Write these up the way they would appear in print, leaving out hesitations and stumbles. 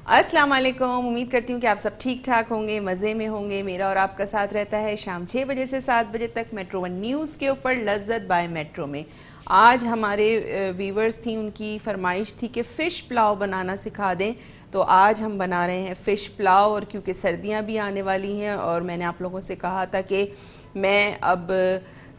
अस्सलाम वालेकुम। उम्मीद करती हूँ कि आप सब ठीक ठाक होंगे, मज़े में होंगे। मेरा और आपका साथ रहता है शाम 6 बजे से 7 बजे तक मेट्रो वन न्यूज़ के ऊपर लज्जत बाय मेट्रो में। आज हमारे वीवर्स थी, उनकी फरमाइश थी कि फ़िश पुलाव बनाना सिखा दें, तो आज हम बना रहे हैं फ़िश पुलाव। और क्योंकि सर्दियाँ भी आने वाली हैं और मैंने आप लोगों से कहा था कि मैं अब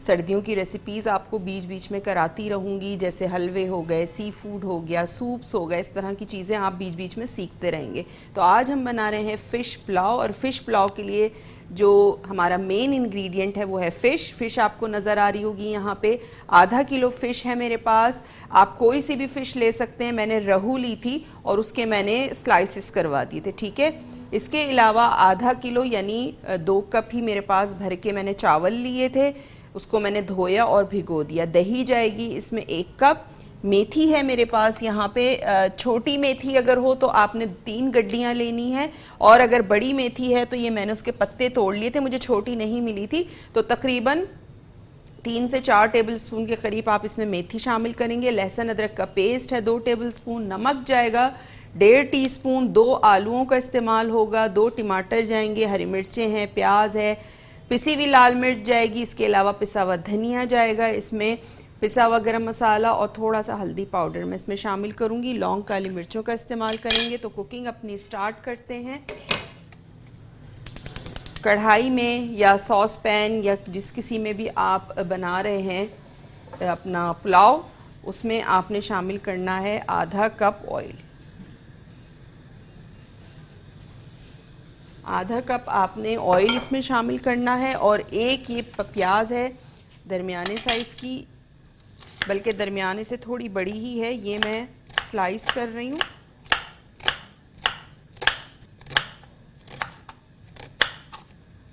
सर्दियों की रेसिपीज़ आपको बीच बीच में कराती रहूँगी, जैसे हलवे हो गए, सी फूड हो गया, सूप्स हो गए, इस तरह की चीज़ें आप बीच बीच में सीखते रहेंगे। तो आज हम बना रहे हैं फ़िश पुलाव। और फ़िश पुलाव के लिए जो हमारा मेन इंग्रेडिएंट है वो है फ़िश। फ़िश आपको नज़र आ रही होगी यहाँ पे। आधा किलो फ़िश है मेरे पास। आप कोई सी भी फ़िश ले सकते हैं। मैंने रहू ली थी और उसके मैंने स्लाइसिस करवा दिए थे, ठीक है। इसके अलावा आधा किलो यानी 2 कप ही मेरे पास भर के मैंने चावल लिए थे, उसको मैंने धोया और भिगो दिया। दही जाएगी इसमें 1 कप। मेथी है मेरे पास यहाँ पे। छोटी मेथी अगर हो तो आपने 3 गड्डियाँ लेनी है, और अगर बड़ी मेथी है तो ये मैंने उसके पत्ते तोड़ लिए थे, मुझे छोटी नहीं मिली थी, तो तकरीबन 3 से 4 टेबल स्पून के करीब आप इसमें मेथी शामिल करेंगे। लहसुन अदरक का पेस्ट है 2 टेबल स्पून। नमक जाएगा 1.5 टीस्पून। 2 आलूओं का इस्तेमाल होगा। 2 टमाटर जाएंगे, हरी मिर्चें हैं, प्याज है, पिसी हुई लाल मिर्च जाएगी। इसके अलावा पिसा हुआ धनिया जाएगा, इसमें पिसा हुआ गरम मसाला और थोड़ा सा हल्दी पाउडर मैं इसमें शामिल करूँगी। लौंग काली मिर्चों का इस्तेमाल करेंगे। तो कुकिंग अपनी स्टार्ट करते हैं। कढ़ाई में या सॉस पैन या जिस किसी में भी आप बना रहे हैं अपना पुलाव, उसमें आपने शामिल करना है आधा कप ऑयल। आधा कप आपने ऑयल इसमें शामिल करना है। और एक ये प्याज है दरमियाने साइज़ की, बल्कि दरमियाने से थोड़ी बड़ी ही है, ये मैं स्लाइस कर रही हूँ।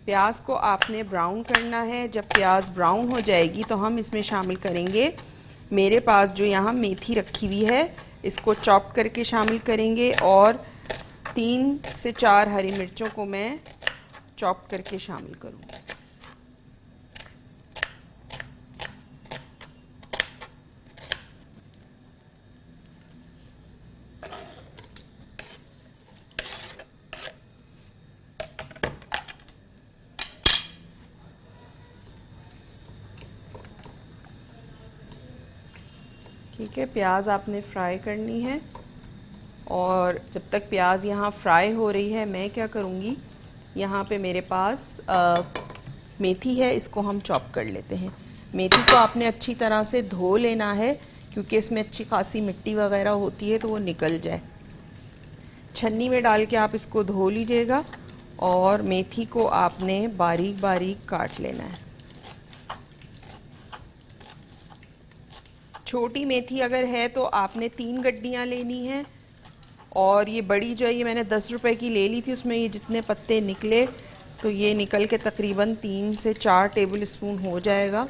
प्याज को आपने ब्राउन करना है। जब प्याज ब्राउन हो जाएगी तो हम इसमें शामिल करेंगे, मेरे पास जो यहाँ मेथी रखी हुई है इसको चॉप करके शामिल करेंगे, और 3 से 4 हरी मिर्चों को मैं चॉप करके शामिल करूँगी। ठीक है, प्याज आपने फ्राई करनी है। और जब तक प्याज यहाँ फ्राई हो रही है, मैं क्या करूँगी, यहाँ पे मेरे पास मेथी है, इसको हम चॉप कर लेते हैं। मेथी को आपने अच्छी तरह से धो लेना है, क्योंकि इसमें अच्छी खासी मिट्टी वगैरह होती है तो वो निकल जाए। छन्नी में डाल के आप इसको धो लीजिएगा। और मेथी को आपने बारीक बारीक काट लेना है। छोटी मेथी अगर है तो आपने 3 गड्डियाँ लेनी हैं, और ये बड़ी जो है ये मैंने 10 रुपए की ले ली थी। उसमें ये जितने पत्ते निकले तो ये निकल के तकरीबन 3 से 4 टेबल स्पून हो जाएगा।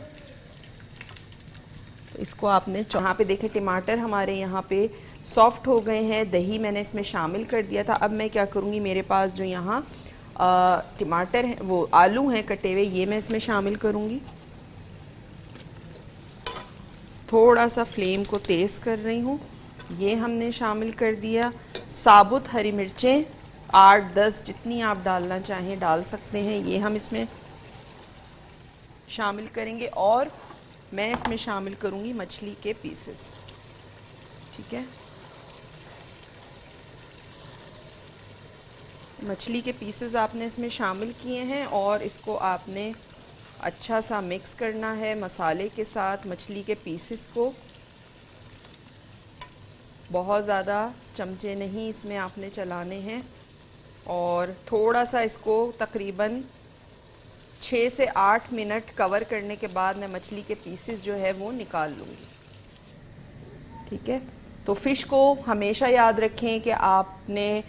तो इसको आपने यहाँ पे देखें, टमाटर हमारे यहाँ पे सॉफ्ट हो गए हैं। दही मैंने इसमें शामिल कर दिया था। अब मैं क्या करूँगी, मेरे पास जो यहाँ टमाटर हैं, वो आलू हैं कटे हुए, ये मैं इसमें शामिल करूँगी। थोड़ा सा फ्लेम को तेज़ कर रही हूँ। ये हमने शामिल कर दिया। साबुत हरी मिर्चें 8-10 जितनी आप डालना चाहें डाल सकते हैं, ये हम इसमें शामिल करेंगे। और मैं इसमें शामिल करूँगी मछली के पीसेस, ठीक है। मछली के पीसेस आपने इसमें शामिल किए हैं, और इसको आपने अच्छा सा मिक्स करना है मसाले के साथ मछली के पीसेस को। बहुत ज़्यादा चमचे नहीं इसमें आपने चलाने हैं। और थोड़ा सा इसको तकरीबन 6 से 8 मिनट कवर करने के बाद मैं मछली के पीसेस जो है वो निकाल लूँगी, ठीक है। तो फ़िश को हमेशा याद रखें कि आपने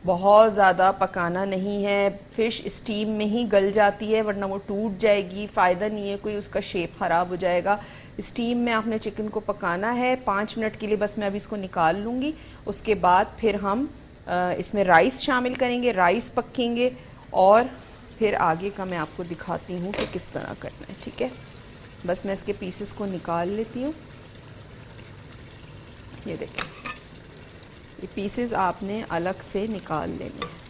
बहुत ज़्यादा पकाना नहीं है। फ़िश स्टीम में ही गल जाती है, वरना वो टूट जाएगी, फ़ायदा नहीं है कोई, उसका शेप ख़राब हो जाएगा। स्टीम में आपने चिकन को पकाना है 5 मिनट के लिए, बस मैं अभी इसको निकाल लूँगी। उसके बाद फिर हम इसमें राइस शामिल करेंगे, राइस पकेंगे, और फिर आगे का मैं आपको दिखाती हूँ कि किस तरह करना है, ठीक है। बस मैं इसके पीसेस को निकाल लेती हूँ। ये देखें, ये पीसेस आपने अलग से निकाल लेने हैं।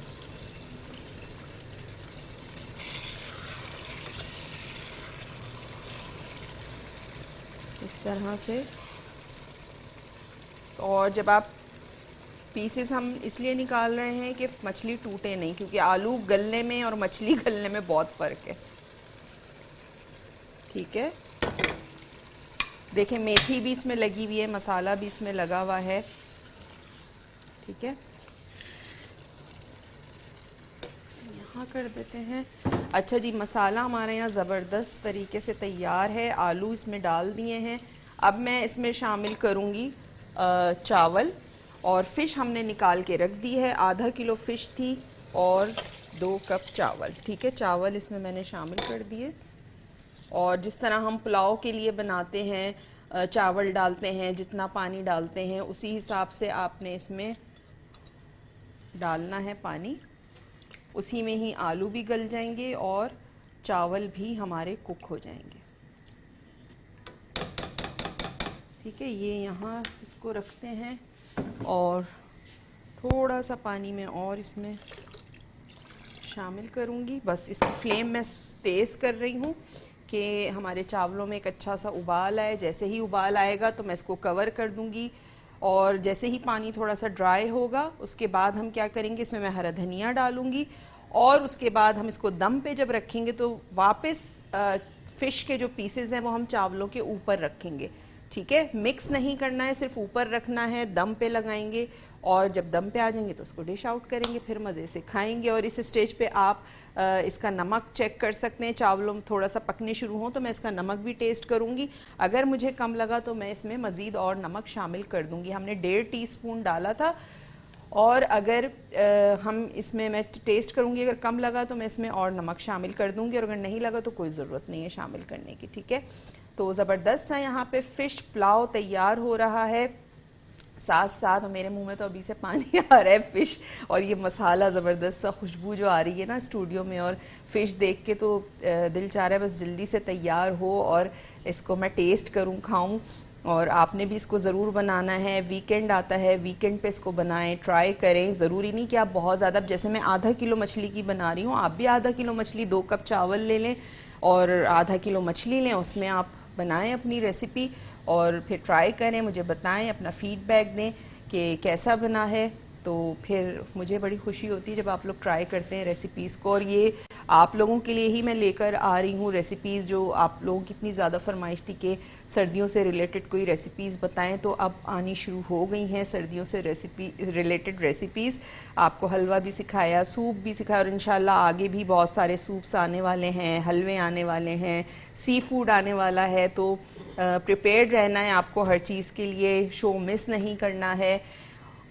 इस तरह से। और जब आप पीसेस हम इसलिए निकाल रहे हैं कि मछली टूटे नहीं, क्योंकि आलू गलने में और मछली गलने में बहुत फ़र्क है। ठीक है, देखें मेथी भी इसमें लगी हुई है, मसाला भी इसमें लगा हुआ है। ठीक है, यहाँ कर देते हैं। अच्छा जी, मसाला हमारे यहाँ ज़बरदस्त तरीके से तैयार है। आलू इसमें डाल दिए हैं। अब मैं इसमें शामिल करूँगी चावल, और फ़िश हमने निकाल के रख दी है। आधा किलो फ़िश थी और 2 कप चावल। ठीक है, चावल इसमें मैंने शामिल कर दिए। और जिस तरह हम पुलाव के लिए बनाते हैं, चावल डालते हैं, जितना पानी डालते हैं उसी हिसाब से आपने इसमें डालना है पानी। उसी में ही आलू भी गल जाएंगे और चावल भी हमारे कुक हो जाएंगे। ठीक है, ये यहाँ इसको रखते हैं और थोड़ा सा पानी में और इसमें शामिल करूँगी। बस इसकी फ्लेम मैं तेज़ कर रही हूँ कि हमारे चावलों में एक अच्छा सा उबाल आए। जैसे ही उबाल आएगा तो मैं इसको कवर कर दूँगी, और जैसे ही पानी थोड़ा सा ड्राई होगा उसके बाद हम क्या करेंगे, इसमें मैं हरा धनिया डालूँगी, और उसके बाद हम इसको दम पे जब रखेंगे तो वापस फ़िश के जो पीसेस हैं वो हम चावलों के ऊपर रखेंगे। ठीक है, मिक्स नहीं करना है, सिर्फ ऊपर रखना है, दम पे लगाएंगे, और जब दम पे आ जाएंगे तो उसको डिश आउट करेंगे, फिर मज़े से खाएंगे। और इस स्टेज पे आप इसका नमक चेक कर सकते हैं। चावलों में थोड़ा सा पकने शुरू हों तो मैं इसका नमक भी टेस्ट करूँगी। अगर मुझे कम लगा तो मैं इसमें मज़ीद और नमक शामिल कर दूँगी। हमने 1.5 टीस्पून डाला था, और अगर हम इसमें मैं टेस्ट करूँगी, अगर कम लगा तो मैं इसमें और नमक शामिल कर दूँगी, और अगर नहीं लगा तो कोई ज़रूरत नहीं है शामिल करने की। ठीक है, तो ज़बरदस्त सा यहाँ पे फ़िश पुलाव तैयार हो रहा है। साथ साथ मेरे मुंह में तो अभी से पानी आ रहा है फ़िश और ये मसाला, ज़बरदस्त सा खुशबू जो आ रही है ना स्टूडियो में, और फ़िश देख के तो दिल चाह रहा है बस जल्दी से तैयार हो और इसको मैं टेस्ट करूँ, खाऊँ। और आपने भी इसको ज़रूर बनाना है। वीकेंड आता है, वीकेंड पे इसको बनाएं, ट्राई करें। ज़रूरी नहीं कि आप बहुत ज़्यादा, जैसे मैं आधा किलो मछली की बना रही हूँ, आप भी आधा किलो मछली, 2 कप चावल ले लें और आधा किलो मछली लें, उसमें आप बनाएं अपनी रेसिपी और फिर ट्राई करें, मुझे बताएं, अपना फ़ीडबैक दें कि कैसा बना है। तो फिर मुझे बड़ी खुशी होती है जब आप लोग ट्राई करते हैं रेसिपीज़ को, और ये आप लोगों के लिए ही मैं लेकर आ रही हूँ रेसिपीज़, जो आप लोगों की इतनी ज़्यादा फरमाइश थी कि सर्दियों से रिलेटेड कोई रेसिपीज़ बताएं, तो अब आनी शुरू हो गई हैं सर्दियों से रिलेटेड रेसिपीज़। आपको हलवा भी सिखाया, सूप भी सिखाया, और इंशाल्लाह आगे भी बहुत सारे सूप्स आने वाले हैं, हलवे आने वाले हैं, सी फूड आने वाला है। तो प्रिपेयर्ड रहना है आपको हर चीज़ के लिए, शो मिस नहीं करना है।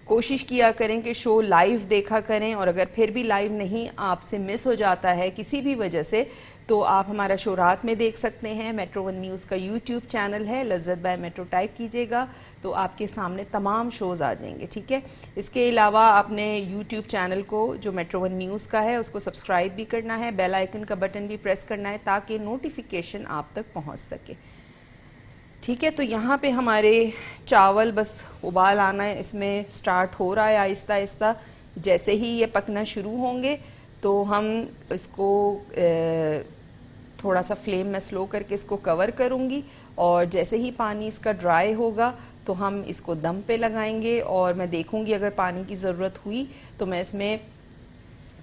कोशिश किया करें कि शो लाइव देखा करें, और अगर फिर भी लाइव नहीं आपसे मिस हो जाता है किसी भी वजह से, तो आप हमारा शो रात में देख सकते हैं। मेट्रो 1 न्यूज़ का यूट्यूब चैनल है, लज़्ज़त बाय मेट्रो टाइप कीजिएगा तो आपके सामने तमाम शोज़ आ जाएंगे। ठीक है, इसके अलावा आपने यूट्यूब चैनल को जो मेट्रो 1 न्यूज़ का है उसको सब्सक्राइब भी करना है, बेल आइकन का बटन भी प्रेस करना है ताकि नोटिफिकेशन आप तक पहुँच सके। ठीक है, तो यहाँ पे हमारे चावल बस उबाल आना है, इसमें स्टार्ट हो रहा है आहिस्ता आहिस्ता। जैसे ही ये पकना शुरू होंगे तो हम इसको थोड़ा सा फ्लेम में स्लो करके इसको कवर करूँगी, और जैसे ही पानी इसका ड्राई होगा तो हम इसको दम पे लगाएंगे। और मैं देखूँगी अगर पानी की ज़रूरत हुई तो मैं इसमें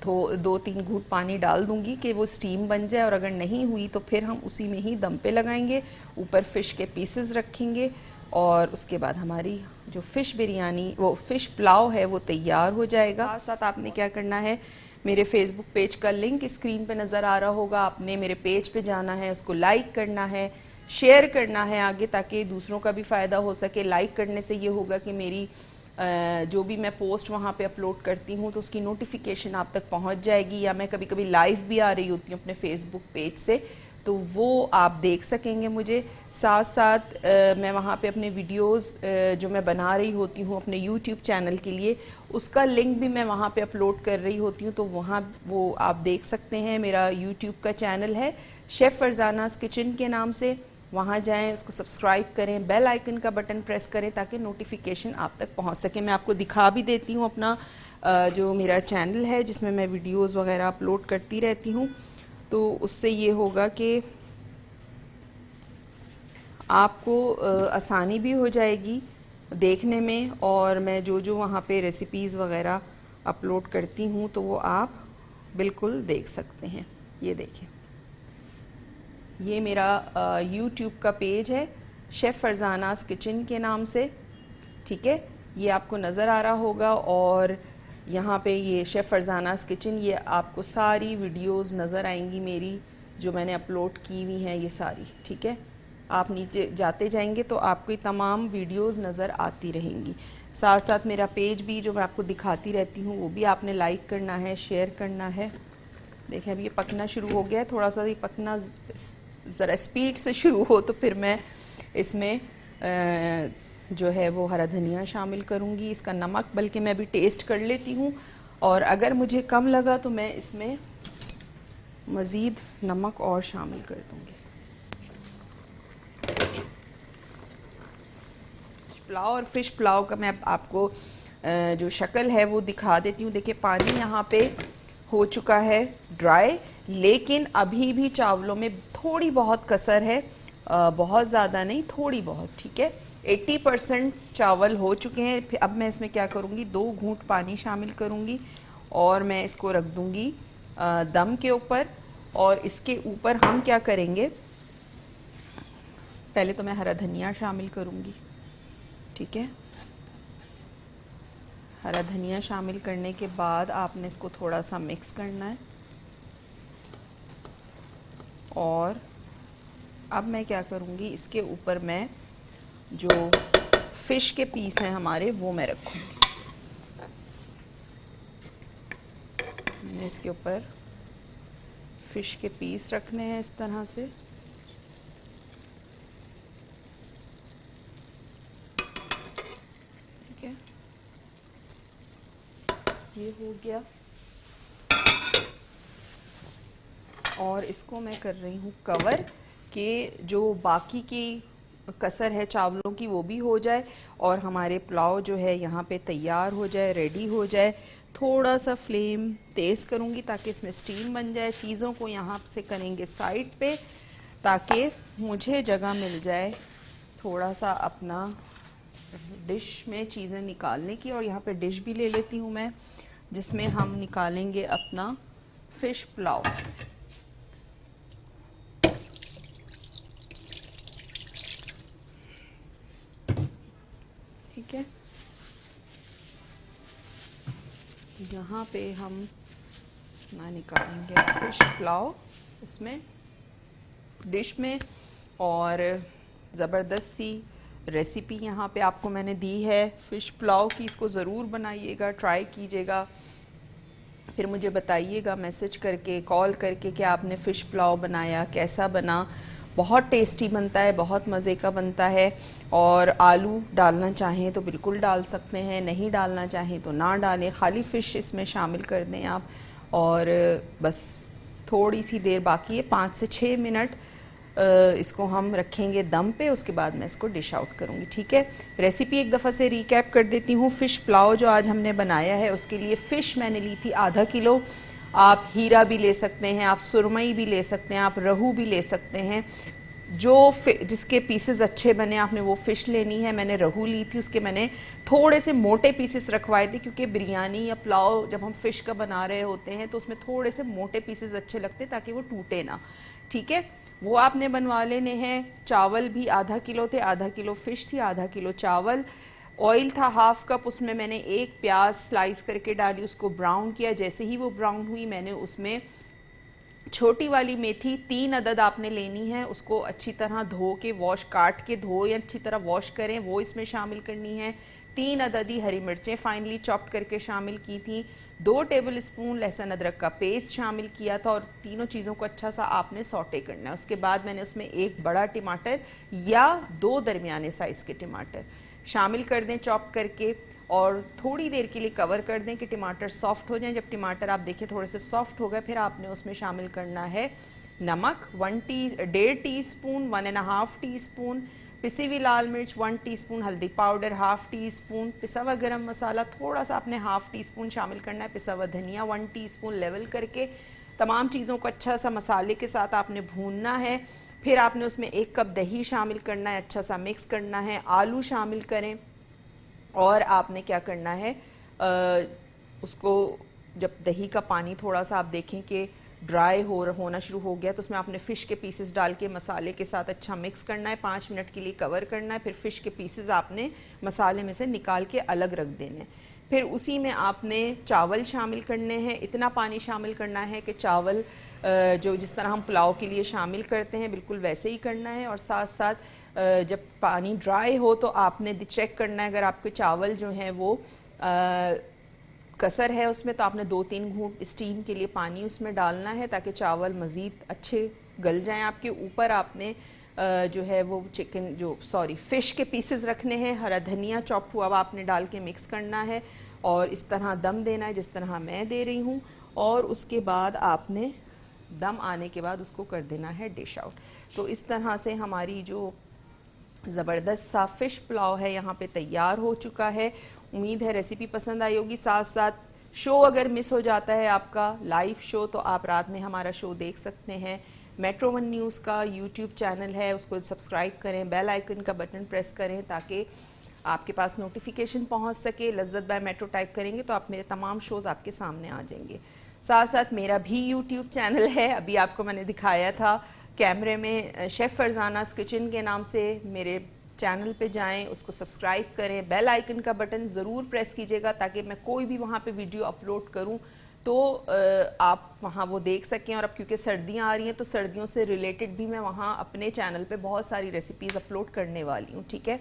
2-3 घूंट पानी डाल दूंगी कि वो स्टीम बन जाए, और अगर नहीं हुई तो फिर हम उसी में ही दम पे लगाएंगे, ऊपर फ़िश के पीसेस रखेंगे, और उसके बाद हमारी जो फ़िश बिरयानी, वो फ़िश पुलाव है, वो तैयार हो जाएगा। साथ साथ आपने क्या करना है, मेरे फेसबुक पेज का लिंक स्क्रीन पे नज़र आ रहा होगा, आपने मेरे पेज पे जाना है, उसको लाइक करना है, शेयर करना है आगे, ताकि दूसरों का भी फ़ायदा हो सके। लाइक करने से ये होगा कि मेरी जो भी मैं पोस्ट वहाँ पे अपलोड करती हूँ तो उसकी नोटिफिकेशन आप तक पहुँच जाएगी, या मैं कभी कभी लाइव भी आ रही होती हूँ अपने फेसबुक पेज से, तो वो आप देख सकेंगे मुझे। साथ साथ मैं वहाँ पे अपने वीडियोस जो मैं बना रही होती हूँ अपने यूट्यूब चैनल के लिए, उसका लिंक भी मैं वहाँ पे अपलोड कर रही होती हूँ, तो वहाँ वो आप देख सकते हैं। मेरा यूट्यूब का चैनल है शेफ़ फरजानाज़ किचन के नाम से, वहाँ जाएं, उसको सब्सक्राइब करें, बेल आइकन का बटन प्रेस करें ताकि नोटिफिकेशन आप तक पहुँच सके। मैं आपको दिखा भी देती हूँ अपना जो मेरा चैनल है जिसमें मैं वीडियोस वगैरह अपलोड करती रहती हूँ, तो उससे ये होगा कि आपको आसानी भी हो जाएगी देखने में, और मैं जो जो वहाँ पे रेसिपीज़ वगैरह अपलोड करती हूँ तो वो आप बिल्कुल देख सकते हैं। ये देखिए, ये मेरा यूट्यूब का पेज है शेफ़ फरजानास किचन के नाम से, ठीक है, ये आपको नज़र आ रहा होगा। और यहाँ पे ये शेफ़ फरजानास किचन, ये आपको सारी वीडियोस नज़र आएंगी मेरी जो मैंने अपलोड की हुई हैं ये सारी, ठीक है। आप नीचे जाते जाएंगे तो आपको ये तमाम वीडियोस नज़र आती रहेंगी। साथ साथ मेरा पेज भी जो मैं आपको दिखाती रहती हूँ वो भी आपने लाइक करना है, शेयर करना है। देखें अभी ये पकना शुरू हो गया है, थोड़ा सा ये पकना ज़रा स्पीड से शुरू हो तो फिर मैं इसमें जो है वो हरा धनिया शामिल करूँगी, इसका नमक बल्कि मैं अभी टेस्ट कर लेती हूँ, और अगर मुझे कम लगा तो मैं इसमें मज़ीद नमक और शामिल कर दूँगी। पुलाव और फ़िश पुलाव का मैं आपको जो शक्ल है वो दिखा देती हूँ। देखिए पानी यहाँ पे हो चुका है ड्राई, लेकिन अभी भी चावलों में थोड़ी बहुत कसर है, बहुत ज़्यादा नहीं, थोड़ी बहुत, ठीक है। 80% चावल हो चुके हैं। फिर अब मैं इसमें क्या करूँगी, 2 घूंट पानी शामिल करूँगी और मैं इसको रख दूँगी दम के ऊपर। और इसके ऊपर हम क्या करेंगे, पहले तो मैं हरा धनिया शामिल करूँगी, ठीक है। हरा धनिया शामिल करने के बाद आपने इसको थोड़ा सा मिक्स करना है। और अब मैं क्या करूँगी, इसके ऊपर मैं जो फ़िश के पीस हैं हमारे वो मैं रखूँगी। मैंने इसके ऊपर फ़िश के पीस रखने हैं इस तरह से। ठीक है, ये हो गया। और इसको मैं कर रही हूँ कवर कि जो बाकी की कसर है चावलों की वो भी हो जाए और हमारे पुलाव जो है यहाँ पे तैयार हो जाए, रेडी हो जाए। थोड़ा सा फ्लेम तेज़ करूँगी ताकि इसमें स्टीम बन जाए। चीज़ों को यहाँ से करेंगे साइड पे ताकि मुझे जगह मिल जाए थोड़ा सा अपना डिश में चीज़ें निकालने की। और यहाँ पे डिश भी ले लेती हूँ मैं जिसमें हम निकालेंगे अपना फ़िश पुलाव। ठीक है, यहाँ पे हम ना निकालेंगे फ़िश पुलाव इसमें डिश में। और ज़बरदस्त सी रेसिपी यहाँ पे आपको मैंने दी है फ़िश पुलाव की। इसको ज़रूर बनाइएगा, ट्राई कीजिएगा, फिर मुझे बताइएगा मैसेज करके, कॉल करके कि आपने फ़िश पुलाव बनाया कैसा बना। बहुत टेस्टी बनता है, बहुत मज़े का बनता है। और आलू डालना चाहें तो बिल्कुल डाल सकते हैं, नहीं डालना चाहें तो ना डालें, खाली फ़िश इसमें शामिल कर दें आप। और बस थोड़ी सी देर बाकी है, 5 से 6 मिनट इसको हम रखेंगे दम पे। उसके बाद मैं इसको डिश आउट करूँगी। ठीक है, रेसिपी एक दफ़ा से रिकैप कर देती हूँ। फ़िश पुलाव जो आज हमने बनाया है उसके लिए फ़िश मैंने ली थी आधा किलो। आप हीरा भी ले सकते हैं, आप सुरमई भी ले सकते हैं, आप रहू भी ले सकते हैं। जो जिसके पीसेस अच्छे बने आपने वो फ़िश लेनी है। मैंने रहू ली थी, उसके मैंने थोड़े से मोटे पीसेस रखवाए थे क्योंकि बिरयानी या पुलाव जब हम फ़िश का बना रहे होते हैं तो उसमें थोड़े से मोटे पीसेस अच्छे लगते हैं ताकि वो टूटे ना। ठीक है, वो आपने बनवा लेने हैं। चावल भी आधा किलो थे, आधा किलो फ़िश थी, आधा किलो चावल। ऑयल था हाफ कप, उसमें मैंने एक प्याज स्लाइस करके डाली, उसको ब्राउन किया। जैसे ही वो ब्राउन हुई मैंने उसमें छोटी वाली मेथी 3 अदद आपने लेनी है, उसको अच्छी तरह धो के काट के धो या अच्छी तरह वॉश करें, वो इसमें शामिल करनी है। 3 अदद ही हरी मिर्चें फाइनली चॉप्ड करके शामिल की थी। 2 टेबल स्पून लहसुन अदरक का पेस्ट शामिल किया था। और तीनों चीज़ों को अच्छा सा आपने सौटे करना है। उसके बाद मैंने उसमें 1 बड़ा टमाटर या 2 दरमियाने साइज़ के टमाटर शामिल कर दें चॉप करके, और थोड़ी देर के लिए कवर कर दें कि टमाटर सॉफ्ट हो जाएं। जब टमाटर आप देखिए थोड़े से सॉफ्ट हो गए, फिर आपने उसमें शामिल करना है नमक 1.5 टीस्पून, 1.5 टीस्पून, पिसी हुई लाल मिर्च 1 टीस्पून, हल्दी पाउडर ½ टीस्पून, पिसा हुआ गरम मसाला थोड़ा सा आपने ½ टीस्पून शामिल करना है, पिसा हुआ धनिया 1 टीस्पून लेवल करके तमाम चीज़ों को अच्छा सा मसाले के साथ आपने भूनना है। फिर आपने उसमें 1 कप दही शामिल करना है, अच्छा सा मिक्स करना है, आलू शामिल करें और आपने क्या करना है उसको जब दही का पानी थोड़ा सा आप देखें कि ड्राई होना शुरू हो गया तो उसमें आपने फ़िश के पीसेस डाल के मसाले के साथ अच्छा मिक्स करना है, 5 मिनट के लिए कवर करना है। फिर फ़िश के पीसेस आपने मसाले में से निकाल के अलग रख देने हैं। फिर उसी में आपने चावल शामिल करने हैं, इतना पानी शामिल करना है कि चावल जो जिस तरह हम पुलाव के लिए शामिल करते हैं बिल्कुल वैसे ही करना है। और साथ साथ जब पानी ड्राई हो तो आपने चेक करना है, अगर आपके चावल जो हैं वो कसर है उसमें तो आपने 2-3 घूंट स्टीम के लिए पानी उसमें डालना है ताकि चावल मज़ीद अच्छे गल जाएं आपके। ऊपर आपने जो है वो फ़िश के पीसेस रखने हैं, हरा धनिया चॉप हुआ आपने डाल के मिक्स करना है और इस तरह दम देना है जिस तरह मैं दे रही हूँ। और उसके बाद आपने दम आने के बाद उसको कर देना है डिश आउट। तो इस तरह से हमारी जो ज़बरदस्त सा फ़िश पुलाव है यहाँ पे तैयार हो चुका है। उम्मीद है रेसिपी पसंद आई होगी। साथ साथ शो अगर मिस हो जाता है आपका लाइव शो तो आप रात में हमारा शो देख सकते हैं। मेट्रो 1 न्यूज़ का यूट्यूब चैनल है, उसको सब्सक्राइब करें, बेल आइकन का बटन प्रेस करें ताकि आपके पास नोटिफिकेशन पहुंच सके। लज्जत बाय मेट्रो टाइप करेंगे तो आप मेरे तमाम शोज़ आपके सामने आ जाएंगे। साथ साथ मेरा भी यूट्यूब चैनल है, अभी आपको मैंने दिखाया था कैमरे में, शेफ़ फरजानास किचन के नाम से मेरे चैनल पे जाएं, उसको सब्सक्राइब करें, बेल आइकन का बटन ज़रूर प्रेस कीजिएगा ताकि मैं कोई भी वहाँ पे वीडियो अपलोड करूँ तो आप वहाँ वो देख सकें। और अब क्योंकि सर्दियाँ आ रही हैं तो सर्दियों से रिलेटेड भी मैं वहाँ अपने चैनल पे बहुत सारी रेसिपीज़ अपलोड करने वाली हूँ, ठीक है,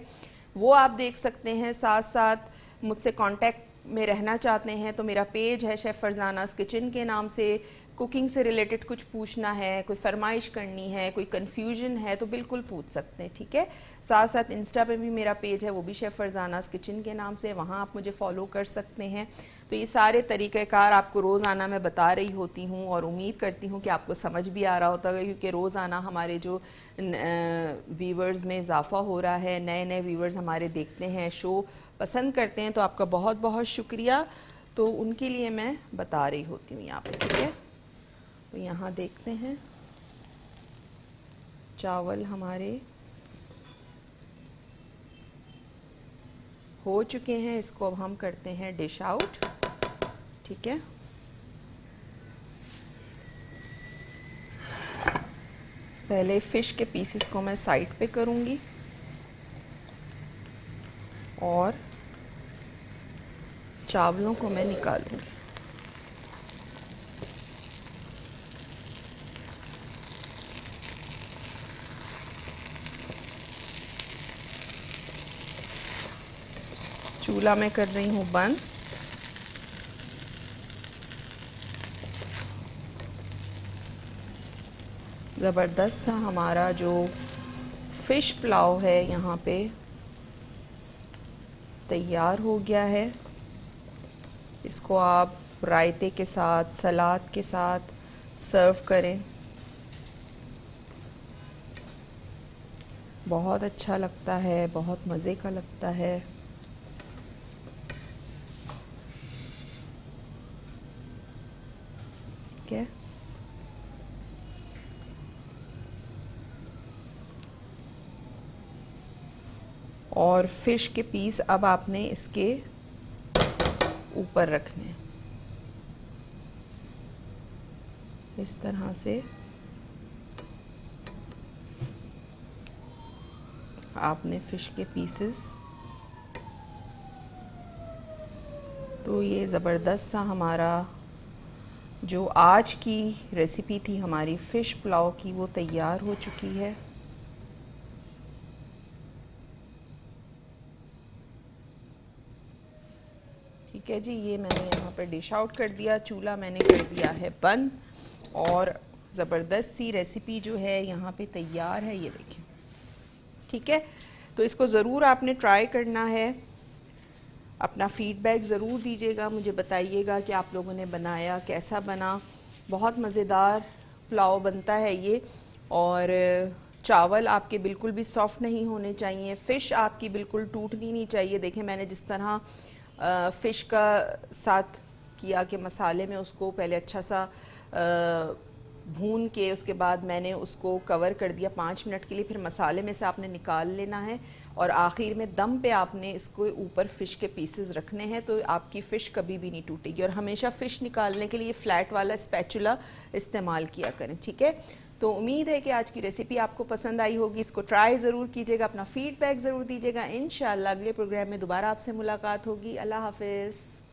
वो आप देख सकते हैं। साथ साथ मुझसे कांटेक्ट में रहना चाहते हैं तो मेरा पेज है शेफ़ फरजानास किचन के नाम से। कुकिंग से रिलेटेड कुछ पूछना है, कोई फरमाइश करनी है, कोई कन्फ्यूजन है तो बिल्कुल पूछ सकते हैं, ठीक है। साथ साथ इंस्टा पे भी मेरा पेज है, वो भी शेफ़ फरजानास किचन के नाम से, वहाँ आप मुझे फॉलो कर सकते हैं। तो ये सारे तरीक़ेकार आपको रोज़ाना मैं बता रही होती हूँ और उम्मीद करती हूँ कि आपको समझ भी आ रहा होता है, क्योंकि रोज़ाना हमारे जो व्यूवर्स में इजाफ़ा हो रहा है, नए नए व्यूवर्स हमारे देखते हैं, शो पसंद करते हैं, तो आपका बहुत बहुत शुक्रिया। तो उनके लिए मैं बता रही होती हूँ यहाँ पे, ठीक है। तो यहाँ देखते हैं चावल हमारे हो चुके हैं, इसको अब हम करते हैं डिश आउट, ठीक है। पहले फ़िश के पीसेस को मैं साइड पे करूँगी और चावलों को मैं निकालूंगी। चूल्हा मैं कर रही हूँ बंद। ज़बरदस्त सा हमारा जो फ़िश पुलाव है यहाँ पे तैयार हो गया है। इसको आप रायते के साथ, सलाद के साथ सर्व करें, बहुत अच्छा लगता है, बहुत मज़े का लगता है। ठीक है, और फ़िश के पीस अब आपने इसके ऊपर रखने, इस तरह से आपने फ़िश के पीसेस। तो ये ज़बरदस्त सा हमारा जो आज की रेसिपी थी हमारी फ़िश पुलाव की, वो तैयार हो चुकी है। ठीक है जी, ये मैंने यहाँ पर डिश आउट कर दिया, चूल्हा मैंने कर दिया है बंद और ज़बरदस्त सी रेसिपी जो है यहाँ पे तैयार है, ये देखें। ठीक है, तो इसको ज़रूर आपने ट्राई करना है। अपना फ़ीडबैक ज़रूर दीजिएगा, मुझे बताइएगा कि आप लोगों ने बनाया कैसा बना। बहुत मज़ेदार पुलाव बनता है ये। और चावल आपके बिल्कुल भी सॉफ्ट नहीं होने चाहिए, फ़िश आपकी बिल्कुल टूटनी नहीं चाहिए। देखें मैंने जिस तरह फ़िश का साथ किया कि मसाले में उसको पहले अच्छा सा भून के उसके बाद मैंने उसको कवर कर दिया 5 मिनट के लिए, फिर मसाले में से आपने निकाल लेना है और आखिर में दम पे आपने इसको ऊपर फ़िश के पीसेस रखने हैं, तो आपकी फ़िश कभी भी नहीं टूटेगी। और हमेशा फ़िश निकालने के लिए फ्लैट वाला स्पैचुला इस्तेमाल किया करें, ठीक है। तो उम्मीद है कि आज की रेसिपी आपको पसंद आई होगी, इसको ट्राई ज़रूर कीजिएगा, अपना फ़ीडबैक ज़रूर दीजिएगा। इंशाल्लाह अगले प्रोग्राम में दोबारा आपसे मुलाकात होगी। अल्लाह हाफ़िज़।